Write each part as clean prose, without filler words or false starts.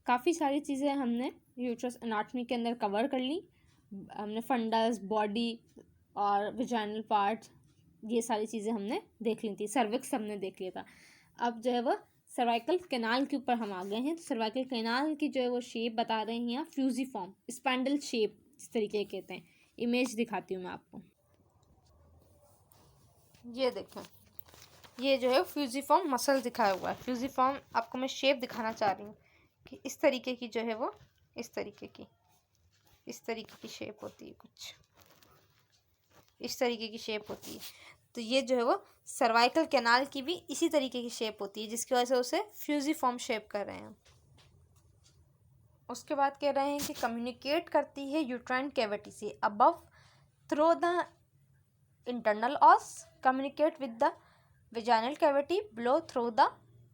काफ़ी सारी चीज़ें हमने यूट्रस एनाटॉमी के अंदर कवर कर ली। हमने फंडस, बॉडी और विजाइनल पार्ट्स, ये सारी चीज़ें हमने देख ली थी। सर्विक्स हमने देख लिया था। अब जो है वो सर्वाइकल कैनाल के ऊपर हम आ गए हैं। तो सर्वाइकल कैनाल की जो है वो शेप बता रहे हैं यहाँ, फ्यूजिफॉर्म स्पैंडल शेप इस तरीके कहते हैं। इमेज दिखाती हूँ मैं आपको, ये देखें, ये जो है फ्यूजिफॉर्म मसल दिखाया हुआ है। फ्यूजिफॉर्म आपको मैं शेप दिखाना चाह रही हूँ कि इस तरीके की जो है वो इस तरीके की शेप होती है, कुछ इस तरीके की शेप होती है। तो ये जो है वो सर्वाइकल कैनाल की भी इसी तरीके की शेप होती है, जिसकी वजह से उसे फ्यूजिफॉर्म शेप कर रहे हैं। उसके बाद कह रहे हैं कि कम्युनिकेट करती है यूट्राइन कैविटी से above through the internal os, communicate with the vaginal cavity below through the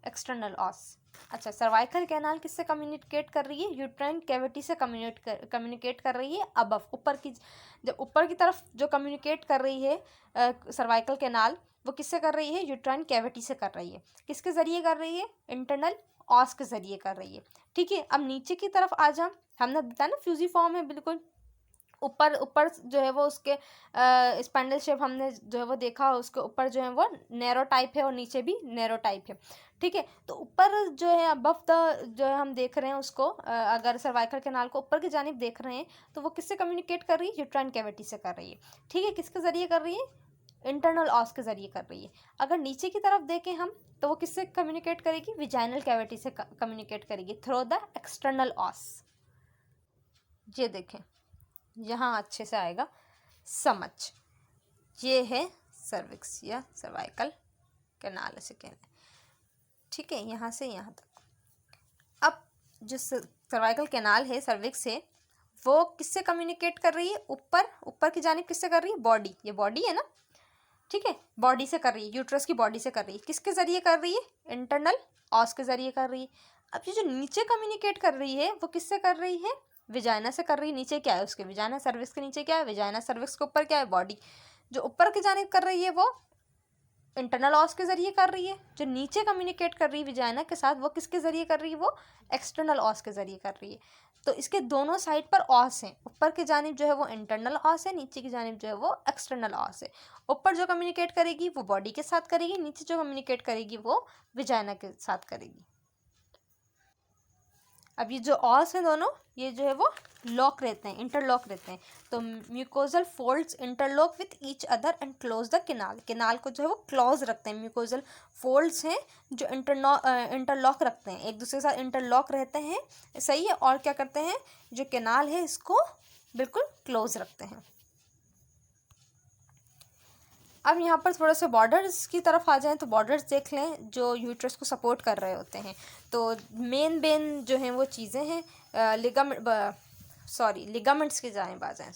external os. अच्छा, सर्वाइकल कैनाल किससे कम्युनिकेट कर रही है? यूट्राइन कैविटी से कम्युनिकेट कर रही है अबव, ऊपर की, जब ऊपर की तरफ जो कम्युनिकेट कर रही है सर्वाइकल कैनाल, वो किससे कर रही है? यूट्राइन कैविटी से कर रही है। किसके ज़रिए कर रही है? इंटरनल ऑस के ज़रिए कर रही है। ठीक है, अब नीचे की तरफ आ जा, हमने बताया ना फ्यूजिफॉर्म है बिल्कुल। ऊपर ऊपर जो है वो उसके स्पैंडल शेप हमने जो है वो देखा, उसके ऊपर जो है वो नैरो टाइप है और नीचे भी नैरो टाइप है। ठीक है, तो ऊपर जो है अबव द जो है हम देख रहे हैं उसको, अगर सर्वाइकल कैनाल को ऊपर की जानिब देख रहे हैं तो वो किससे कम्युनिकेट कर रही है? यूट्राइन कैविटी से कर रही है। ठीक है, किसके ज़रिए कर रही है? इंटरनल ऑस के ज़रिए कर रही है। अगर नीचे की तरफ देखें हम तो वो किससे कम्युनिकेट करेगी? विजाइनल कैविटी से कम्युनिकेट करेगी थ्रू द एक्सटर्नल ऑस। ये देखें, यहाँ अच्छे से आएगा समझ। ये है सर्विक्स या सर्वाइकल कैनाल इसे कहते हैं। ठीक है, यहाँ से यहाँ तक। अब जो सर्वाइकल कैनाल है, सर्विक्स है, वो किससे कम्युनिकेट कर रही है? ऊपर की जानिब किससे कर रही है? बॉडी, ये बॉडी है ना, ठीक है, बॉडी से कर रही है, यूट्रस की बॉडी से कर रही है। किसके ज़रिए कर रही है? इंटरनल ऑस के ज़रिए कर रही है। अब ये जो नीचे कम्युनिकेट कर रही है वो किससे कर रही है? विजाइना से कर रही है। नीचे क्या है उसके? विजाइना सर्विक्स के नीचे क्या है? विजाइना सर्विक्स के ऊपर क्या है? बॉडी। जो ऊपर की जानिब कर रही है वो इंटरनल ऑस के ज़रिए कर रही है। जो नीचे कम्युनिकेट कर रही है विजाइना के साथ, वो किसके ज़रिए कर रही है? वो एक्सटर्नल ऑस के ज़रिए कर रही है। तो इसके दोनों साइड पर ऑस हैं। ऊपर की जानिब जो है वो इंटरनल ऑस है, नीचे की जानिब जो है वो एक्सटर्नल ऑस है। ऊपर जो कम्युनिकेट करेगी वो बॉडी के साथ करेगी, नीचे जो कम्युनिकेट करेगी वो विजाइना के साथ करेगी। अब ये जो ऑस हैं दोनों, ये जो है वो लॉक रहते हैं, इंटरलॉक रहते हैं। तो mucosal folds interlock with each other and close the canal. Canal को जो है वो क्लोज रखते हैं। म्यूकोजल फोल्ड्स हैं जो इंटरलॉक रखते हैं, एक दूसरे के साथ इंटरलॉक रहते हैं। सही है, और क्या करते हैं? जो कैनाल है इसको बिल्कुल क्लोज रखते हैं। अब यहाँ पर थोड़ा सा बॉर्डर्स की तरफ आ जाएं तो बॉर्डर्स देख लें जो यूट्रस को सपोर्ट कर रहे होते हैं। तो मेन जो हैं वो चीज़ें हैं, लिगामेंट्स की जाएँ बात जाएँ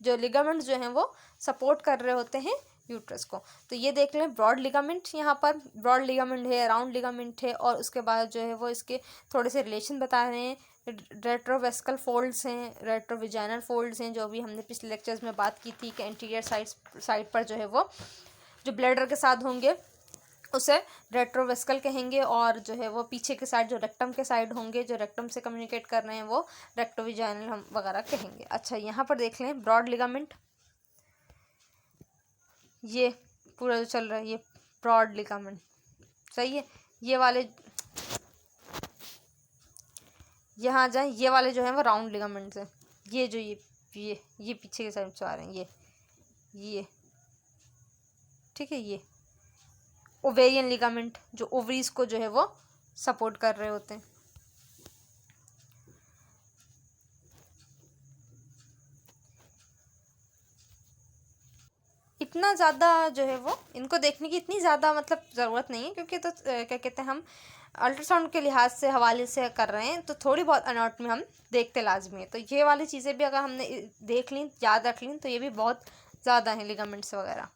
जो लिगामेंट्स जो हैं वो सपोर्ट कर रहे होते हैं यूट्रस को। तो ये देख लें, ब्रॉड लिगामेंट, यहाँ पर ब्रॉड लिगामेंट है, राउंड लिगामेंट है, और उसके बाद जो है वो इसके थोड़े से रिलेशन बता रहे हैं। रेट्रोवेस्कल फोल्ड्स हैं, रेट्रोविजाइनल फोल्ड्स हैं, जो भी हमने पिछले लेक्चर्स में बात की थी कि एंटीरियर साइड पर जो है वो जो ब्लैडर के साथ होंगे उसे रेट्रोवेस्कल कहेंगे, और जो है वो पीछे के साइड जो रेक्टम के साइड होंगे, जो रेक्टम से कम्युनिकेट कर रहे हैं, वो रेक्टोविजाइनल हम वगैरह कहेंगे। अच्छा, यहाँ पर देख लें ब्रॉड लिगामेंट, ये पूरा जो चल रहा है ये ब्रॉड लिगामेंट। सही है, ये वाले यहाँ आ जाए, ये वाले जो है वो राउंड लिगामेंट्स हैं। ये जो ये पीछे के साइड से आ रहे हैं, ये ठीक है। ये ओवेरियन लिगामेंट जो ओवरीज को जो है वो सपोर्ट कर रहे होते हैं। इतना ज़्यादा जो है वो इनको देखने की इतनी ज़्यादा मतलब ज़रूरत नहीं है, क्योंकि तो क्या कहते हैं, हम अल्ट्रासाउंड के लिहाज से हवाले से कर रहे हैं, तो थोड़ी बहुत एनाटॉमी हम देखते लाजमी है। तो ये वाली चीज़ें भी अगर हमने देख ली, याद रख ली, तो ये भी बहुत ज़्यादा हैं लिगामेंट्स वगैरह।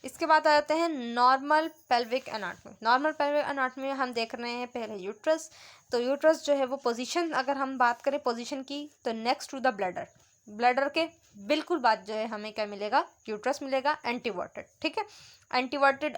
इसके बाद आ जाते हैं normal pelvic anatomy. Normal pelvic anatomy में हम देख रहे हैं पहले यूट्रस। तो यूट्रस जो है वो पोजीशन, अगर हम बात करें पोजीशन की, तो next to the bladder, bladder के बिल्कुल बाद जो है हमें क्या मिलेगा, यूट्रस मिलेगा एंटीवर्टेड। ठीक है, एंटीवर्टेड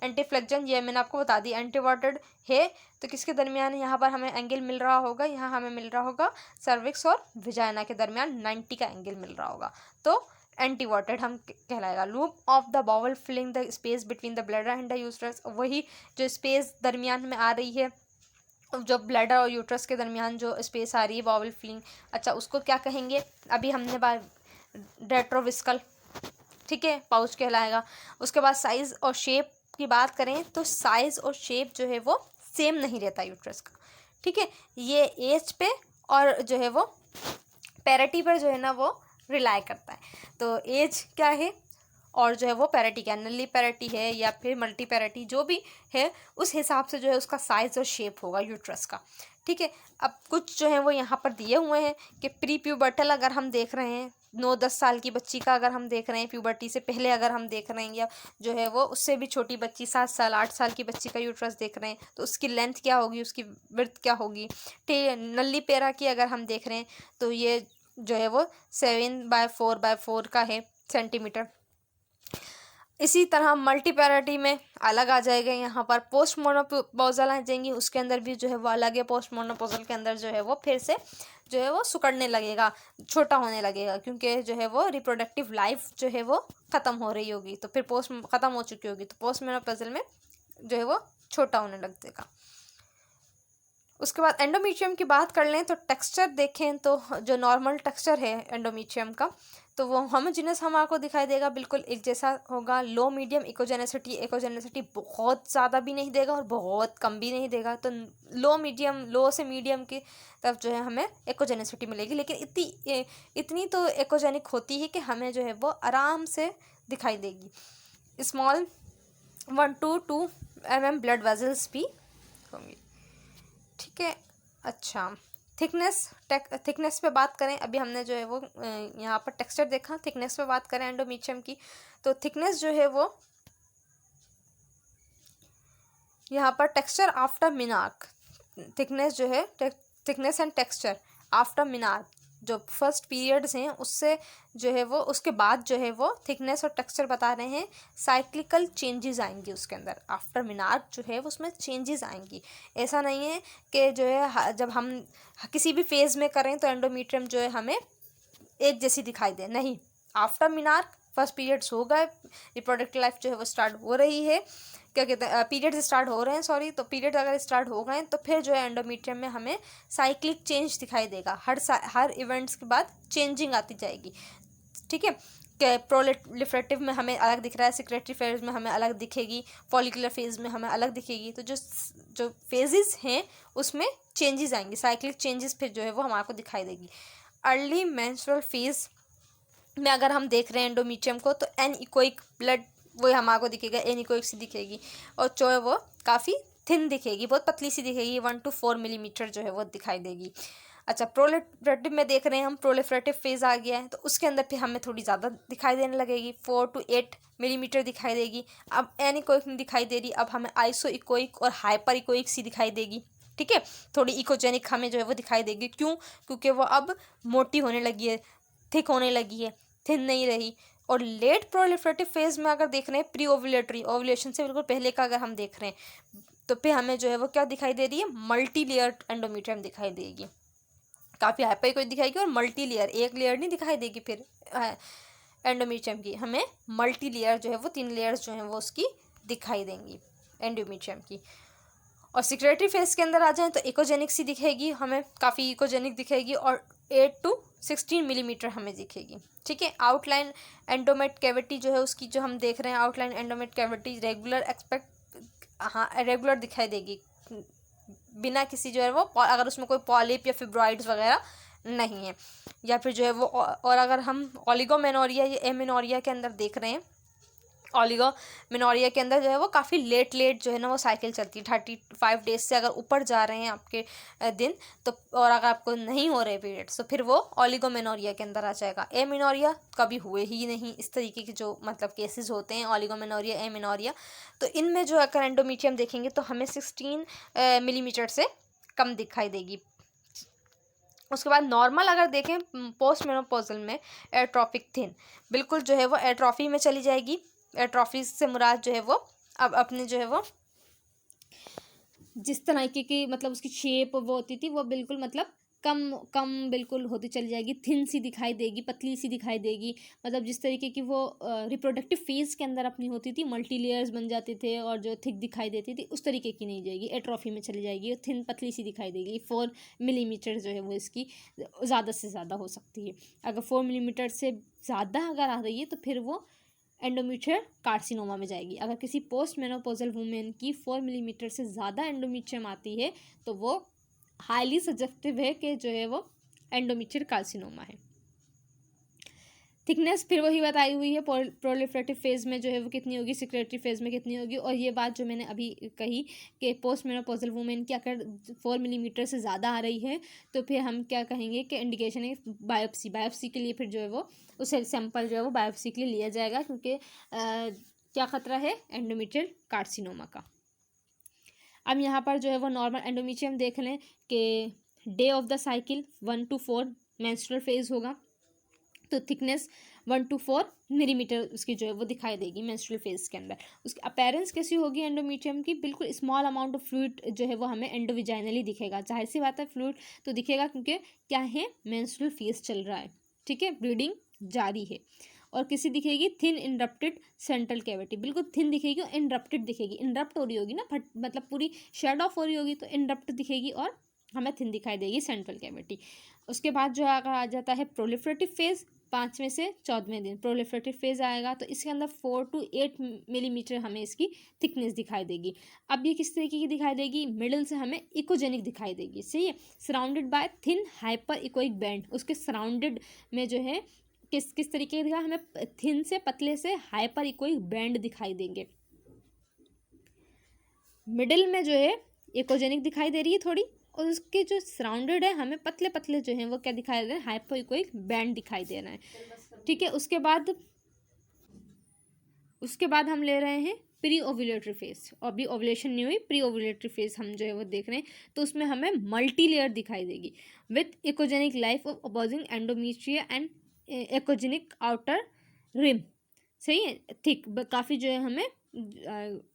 एंटीफ्लेक्जन ये मैंने आपको बता दी एंटीवर्टेड है। तो किसके दरमियान यहाँ पर हमें एंगल मिल रहा होगा, यहाँ हमें मिल रहा होगा सर्विक्स और विजाइना के दरमियान 90 का एंगल मिल रहा होगा, तो एंटीवर्टेड हम कहलाएगा। Loop of the bowel filling the space between the bladder and the uterus, वही जो स्पेस दरमियान में आ रही है, जो ब्लैडर और यूट्रस के दरमियान जो स्पेस आ रही है बाउल फिलिंग, अच्छा उसको क्या कहेंगे, अभी हमने बात रेट्रोविस्कल, ठीक है, पाउच कहलाएगा। उसके बाद साइज़ और शेप की बात करें तो साइज़ और शेप जो है वो सेम नहीं रहता यूट्रस का। ठीक है, ये एज पे और जो है वो पैरिटी पर जो है ना वो रिलाई करता है। तो एज क्या है और जो है वो पैरिटी क्या, नली पैरिटी है या फिर मल्टी पैरिटी जो भी है, उस हिसाब से जो है उसका साइज़ और शेप होगा यूट्रस का। ठीक है, अब कुछ जो है वो यहाँ पर दिए हुए हैं कि प्री प्यूबर्टल अगर हम देख रहे हैं 9-10 साल की बच्ची का अगर हम देख रहे हैं, प्यूबर्टी से पहले अगर हम देख रहे हैं, या जो है वो उससे भी छोटी बच्ची 7 साल 8 साल की बच्ची का यूट्रस देख रहे हैं, तो उसकी लेंथ क्या होगी, उसकी विड्थ क्या होगी। ठीक है, नल्ली पैरा की अगर हम देख रहे हैं तो ये जो है वो 7/4/4 का है सेंटीमीटर। इसी तरह मल्टी पैरिटी में अलग आ जाएगा, यहाँ पर पोस्ट मोनोपोजल आ जाएंगी, उसके अंदर भी जो है वो अलग है। पोस्ट मोनोपोजल के अंदर जो है वो फिर से जो है वो सुकड़ने लगेगा, छोटा होने लगेगा, क्योंकि जो है वो रिप्रोडक्टिव लाइफ जो है वो ख़त्म हो रही होगी, तो फिर पोस्ट ख़त्म हो चुकी होगी, तो पोस्ट मोनोपोजल में जो है वो छोटा होने लग जाएगा। उसके बाद एंडोमेट्रियम की बात कर लें तो टेक्सचर देखें तो जो नॉर्मल टेक्सचर है एंडोमेट्रियम का, तो वो होमोजेनस हमारे दिखाई देगा, बिल्कुल एक जैसा होगा। लो मीडियम इकोजेनेसिटी बहुत ज़्यादा भी नहीं देगा और बहुत कम भी नहीं देगा, तो लो से मीडियम की तरफ जो है हमें इकोजेनेसिटी मिलेगी, लेकिन इतनी तो इकोजेनिक होती है कि हमें जो है वो आराम से दिखाई देगी। Small 1 to 2 mm blood vessels भी होंगी। ठीक है, अच्छा थिकनेस पे बात करें, अभी हमने जो है वो यहाँ पर टेक्सचर देखा, थिकनेस पे बात करें एंडोमेट्रियम की, तो थिकनेस जो है वो यहाँ पर टेक्सचर आफ्टर मिनार्क, थिकनेस जो है थिकनेस एंड टेक्सचर आफ्टर मिनार्क, जो फर्स्ट पीरियड्स हैं उससे जो है वो उसके बाद जो है वो थिकनेस और टेक्सचर बता रहे हैं। साइक्लिकल चेंजेस आएंगी उसके अंदर, आफ्टर मिनार्क जो है वो उसमें चेंजेस आएंगी। ऐसा नहीं है कि जो है जब हम किसी भी फेज़ में करें तो एंडोमेट्रियम जो है हमें एक जैसी दिखाई दे, नहीं। आफ्टर मिनार्क फर्स्ट पीरियड्स हो गए, रिप्रोडक्टिव लाइफ जो है वो स्टार्ट हो रही है, क्या कहते हैं पीरियड्स स्टार्ट हो रहे हैं, सॉरी, तो पीरियड अगर स्टार्ट हो गए तो फिर जो है एंडोमेट्रियम में हमें साइक्लिक चेंज दिखाई देगा, हर इवेंट्स के बाद चेंजिंग आती जाएगी। ठीक है, कि प्रोलिफरेटिव में हमें अलग दिख रहा है, सेक्रेटरी फेज में हमें अलग दिखेगी, फॉलिकुलर फेज में हमें अलग दिखेगी, तो जो फेजेस हैं उसमें चेंजेस आएंगी, साइक्लिक चेंजेस फिर जो है वो हमारे को दिखाई देगी। अर्ली मेंस्ट्रुअल फेज में अगर हम देख रहे हैं एंडोमेट्रियम को तो एनीकोइक ब्लड वो हमारे को दिखेगा, एनीकोइक सी दिखेगी, और जो है वो काफ़ी थिन दिखेगी, बहुत पतली सी दिखेगी, 1 to 4 मिलीमीटर जो है वो दिखाई देगी। अच्छा, प्रोलिफरेटिव में देख रहे हैं हम, प्रोलिफरेटिव फेज़ आ गया है तो उसके अंदर फिर हमें थोड़ी ज़्यादा दिखाई देने लगेगी, 4 to 8 मिलीमीटर दिखाई देगी। अब एनीकोइक नहीं दिखाई दे रही, अब हमें आइसोइकोइक और हाइपर इकोइक सी दिखाई देगी। ठीक है, थोड़ी इकोजेनिक हमें जो है वो दिखाई देगी, क्यों, क्योंकि वो अब मोटी होने लगी है, थिक होने लगी है, थिन नहीं रही। और लेट प्रोलिफरेटिव फेज में अगर देख रहे हैं, प्री ओवुलेशन से बिल्कुल पहले का अगर हम देख रहे हैं, तो फिर हमें जो है वो क्या दिखाई दे रही है, मल्टी लेयर एंडोमेट्रियम दिखाई देगी, काफ़ी हाइपर दिखाएगी और मल्टी लेयर, एक लेयर नहीं दिखाई देगी फिर एंडोमेट्रियम की, हमें मल्टी लेयर जो है वो 3 लेयर्स जो हैं वो उसकी दिखाई देंगी एंडोमेट्रियम की। और सिक्रेटरी फेज के अंदर आ जाएं तो इकोजेनिक सी दिखेगी, हमें काफ़ी इकोजेनिक दिखेगी, और 8 to 16 मिलीमीटर हमें दिखेगी। ठीक है, आउटलाइन एंडोमेट कैविटी जो है उसकी जो हम देख रहे हैं, आउटलाइन एंडोमेट कैविटी रेगुलर दिखाई देगी, बिना किसी जो है वो अगर उसमें कोई पॉलिप या फिब्रॉइड्स वगैरह नहीं है, या फिर जो है वो, और अगर हम ओलिगोमेनोरिया या एमेनोरिया के अंदर देख रहे हैं, ओलिगोमेनोरिया के अंदर जो है वो काफ़ी लेट जो है ना वो साइकिल चलती है, 35 डेज से अगर ऊपर जा रहे हैं आपके दिन, तो और अगर आपको नहीं हो रहे पीरियड्स तो फिर वो ओलिगोमेनोरिया के अंदर आ जाएगा। एमेनोरिया कभी हुए ही नहीं, इस तरीके के जो मतलब केसेस होते हैं ओलिगोमेनोरिया, एमेनोरिया, तो इनमें जो अगर एंडोमेट्रियम देखेंगे तो हमें 16 मिलीमीटर से कम दिखाई देगी। उसके बाद नॉर्मल अगर देखें पोस्ट मेनोपॉजल में एट्रोफिक थिन, बिल्कुल जो है वो एट्रोफी में चली जाएगी। एट्रोफी से मुराद जो है वो अब अपने जो है वो जिस तरीके की मतलब उसकी शेप वो होती थी वो बिल्कुल मतलब कम कम बिल्कुल होती चली जाएगी, थिन सी दिखाई देगी, पतली सी दिखाई देगी। मतलब जिस तरीके की वो रिप्रोडक्टिव फेज के अंदर अपनी होती थी, मल्टी लेयर्स बन जाते थे और जो थिक दिखाई देती थी, उस तरीके की नहीं जाएगी, एट्रोफी में चली जाएगी, थिन पतली सी दिखाई देगी। 4 मिलीमीटर जो है वो इसकी ज़्यादा से ज़्यादा हो सकती है। अगर 4 मिलीमीटर से ज़्यादा अगर आ रही है तो फिर वो एंडोमेट्रियल कार्सिनोमा में जाएगी। अगर किसी पोस्ट मेनोपॉजल वुमेन की 4 मिलीमीटर से ज़्यादा एंडोमेट्रियम आती है तो वो हाईली सजेस्टिव है कि जो है वो एंडोमेट्रियल कार्सिनोमा है। थिकनेस फिर वही बताई हुई है, प्रोलिफरेटिव फेज़ में जो है वो कितनी होगी, सिक्रेटरी फेज़ में कितनी होगी। और ये बात जो मैंने अभी कही कि पोस्ट मेनोपॉजल वुमेन की अगर 4 मिलीमीटर से ज़्यादा आ रही है तो फिर हम क्या कहेंगे कि इंडिकेशन है बायोप्सी के लिए फिर जो है वो उसे सैंपल जो है वो बायोप्सी के लिए लिया जाएगा, क्योंकि क्या ख़तरा है, एंडोमेट्रियल कार्सिनोमा का। अब यहाँ पर जो है वो नॉर्मल एंडोमेट्रियम देख लें कि day of the cycle 1 to 4 menstrual phase होगा, तो थिकनेस 1 to 4 मिलीमीटर उसकी जो है वो दिखाई देगी मेंस्ट्रुअल फेज के अंदर। उसकी अपीयरेंस कैसी होगी एंडोमेट्रियम की, बिल्कुल स्मॉल अमाउंट ऑफ फ्लूइड जो है वो हमें एंडोविजाइनली दिखेगा। जाहिर सी बात है फ्लूइड तो दिखेगा, क्योंकि क्या है, मेंस्ट्रुअल फेज चल रहा है, ठीक है, ब्लीडिंग जारी है। और किसी दिखेगी थिन इंडरप्टेड सेंट्रल कैविटी, बिल्कुल थिन दिखेगी और इंडरप्टेड दिखेगी, इंडरप्ट हो रही होगी ना, मतलब पूरी शेड ऑफ हो रही होगी तो इंडरप्ट दिखेगी और हमें थिन दिखाई देगी सेंट्रल कैविटी। उसके बाद जो अगर आ जाता है प्रोलिफरेटिव फेज, 5वें से 14वें दिन प्रोलिफरेटिव फेज आएगा, तो इसके अंदर 4 to 8 मिलीमीटर हमें इसकी थिकनेस दिखाई देगी। अब ये किस तरीके की दिखाई देगी, मिडिल से हमें इकोजेनिक दिखाई देगी, सही है, surrounded by thin hyper echoic band. उसके सराउंडेड में जो है किस तरीके का दिखा, हमें थिन से पतले से हाइपर इकोइक बैंड दिखाई देंगे। मिडिल में जो है इकोजेनिक दिखाई दे रही है थोड़ी, और उसके जो सराउंडेड है हमें पतले पतले जो हैं वो क्या दिखाई दे रहे हैं, हाइपर इकोइक बैंड दिखाई दे रहा है, ठीक है। उसके बाद हम ले रहे हैं प्री ओव्यूलेटरी फेज। अभी ओव्यूलेशन नहीं हुई, प्री ओव्यूलेटरी फेज हम जो है वो देख रहे हैं, तो उसमें हमें मल्टी लेयर दिखाई देगी with echogenic line of apposing endometria and echogenic outer rim, सही है, थिक काफ़ी जो है हमें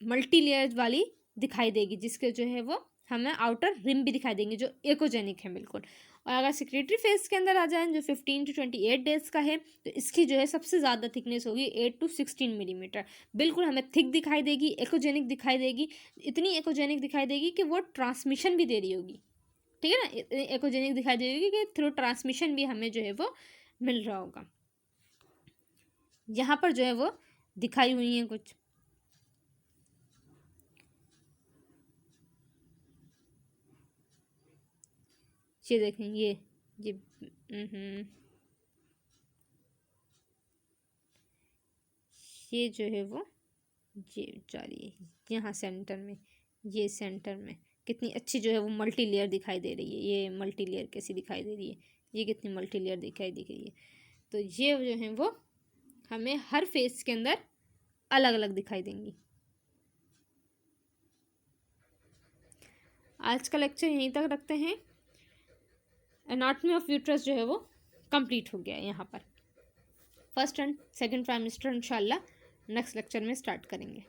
मल्टी लेयर वाली दिखाई देगी, जिसके जो है वो हमें आउटर रिम भी दिखाई देंगे जो एकोजेनिक है बिल्कुल। और अगर सेक्रेटरी फेज के अंदर आ जाए जो 15 to 28 डेज का है, तो इसकी जो है सबसे ज़्यादा थिकनेस होगी 8 to 16 मिलीमीटर, बिल्कुल हमें थिक दिखाई देगी, एकोजेनिक दिखाई देगी, इतनी एकोजेनिक दिखाई देगी कि वो ट्रांसमिशन भी दे रही होगी, ठीक है ना, एकोजेनिक दिखाई देगी कि थ्रू ट्रांसमिशन भी हमें जो है वो मिल रहा होगा। यहाँ पर जो है वो दिखाई हुई हैं कुछ, ये देखें, ये जो है वो ये जा रही है यहाँ सेंटर में, ये सेंटर में कितनी अच्छी जो है वो मल्टी लेयर दिखाई दे रही है। ये मल्टी लेयर कैसी दिखाई दे रही है, ये कितनी मल्टी लेयर दिखाई दे रही है। तो ये जो है वो हमें हर फेस के अंदर अलग अलग दिखाई देंगी। आज का लेक्चर यहीं तक रखते हैं। एनाटॉमी ऑफ यूट्रस जो है वो कंप्लीट हो गया है। यहाँ पर फर्स्ट एंड सेकंड ट्राइमेस्टर इंशाल्लाह नेक्स्ट लेक्चर में स्टार्ट करेंगे।